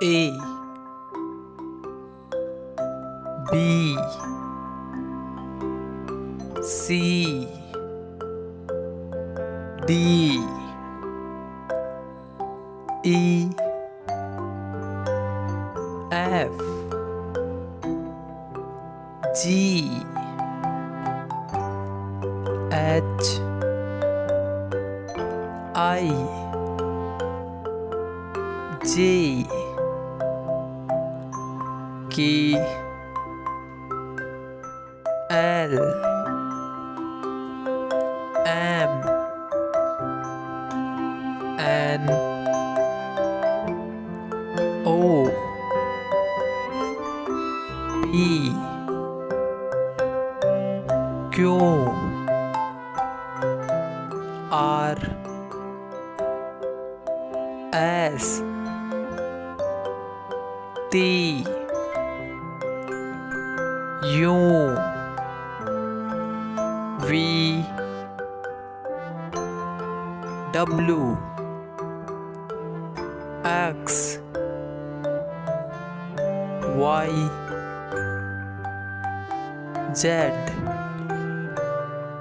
A B C D E F G H I J K L M N O P Q R S T U V W X Y Z